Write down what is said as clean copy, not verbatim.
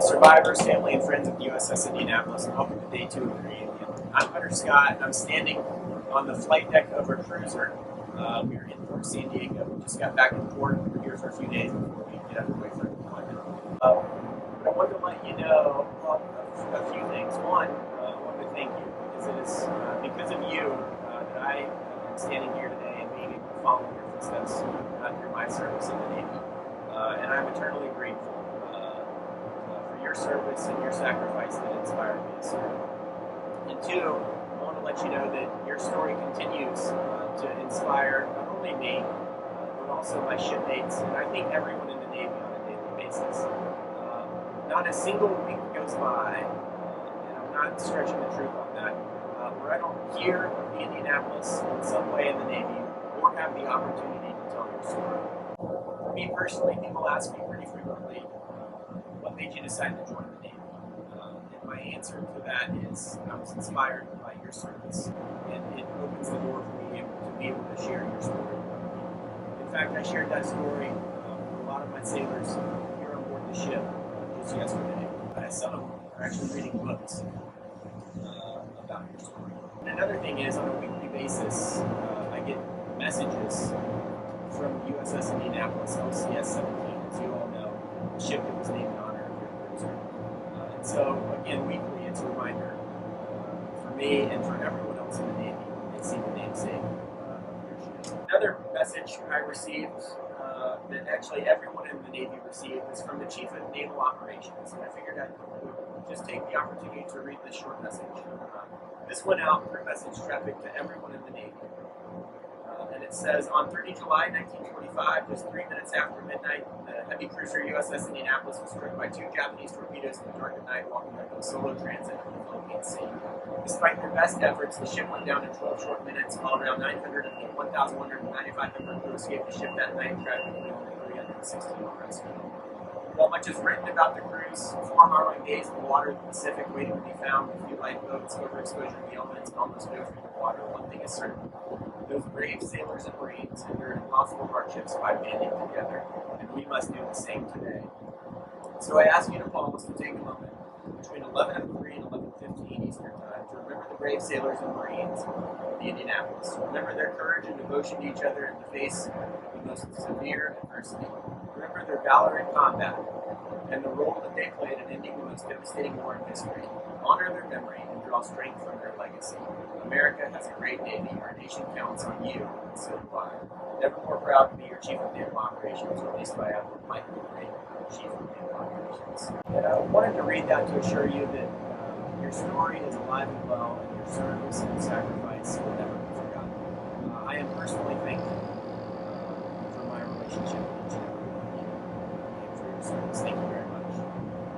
survivors, family, and friends of the USS Indianapolis, and welcome to day 2 of the reunion. I'm Hunter Scott, and I'm standing on the flight deck of our cruiser. We are in Port San Diego. We just got back in port. We're here for a few days before we get underway for deployment. But I wanted to let you know a few things. One, I wanted to thank you because it is because of you that I am standing here today and being able to follow in your footsteps through my service in the Navy. And I'm eternally grateful for your service and your sacrifice that inspired me to serve. And two, I want to let you know that your story continues to inspire not only me, but also my shipmates, and I think everyone in the Navy on a daily basis. Not a single week goes by, and I'm not stretching the truth on that, where I don't hear of the Indianapolis in some way in the Navy or have the opportunity to tell your story. For me personally, people ask me pretty frequently, what made you decide to join the Navy? And my answer to that is I was inspired by your service, and it opens the door for me to be able to share your story. In fact, I shared that story with a lot of my sailors here on board the ship just yesterday. Some of them are actually reading books about your story. And another thing is, on a weekly basis, I get messages from USS Indianapolis, LCS 17, as you all know, the ship that was named in honor of your cruiser. And so, again, weekly, it's a reminder for me and for everyone else in the Navy that see the namesake of your ship. Another message I received that actually everyone in the Navy received is from the Chief of Naval Operations, and I figured I would just take the opportunity to read this short message. This went out through message traffic to everyone in the Navy. And it says, on 30 July 1925, just 3 minutes after midnight, the heavy cruiser USS Indianapolis was struck by 2 Japanese torpedoes in the dark of night while conducting solo transit in the Philippine Sea. Despite their best efforts, the ship went down in 12 short minutes, while around 900 of the 1,195 members who escaped the ship that night tragically only 316 were rescued. While much is written about the cruise, 4 harrowing days in the water of the Pacific waiting to be found with few lifeboats, overexposure to the elements, and almost no food or water, one thing is certain. Those brave sailors and Marines endured impossible hardships by banding together, and we must do the same today. So I ask you to pause to take a moment between 11:03 and 11:15 Eastern Time to remember the brave sailors and Marines of the Indianapolis. Remember their courage and devotion to each other in the face of the most severe adversity. Remember their valor in combat and the role that they played in ending the most devastating war in history. Honor their memory and draw strength from their legacy. America has a great Navy. Our nation counts on you, and so do I. Never more proud to be your Chief of Naval Operations, or at least by Admiral Michael Gray, Chief of Naval Operations. And I wanted to read that to assure you that your story is alive and well, and your service and sacrifice will never be forgotten. I am personally thankful for my relationship with each and every one of you and for your service. Thank you.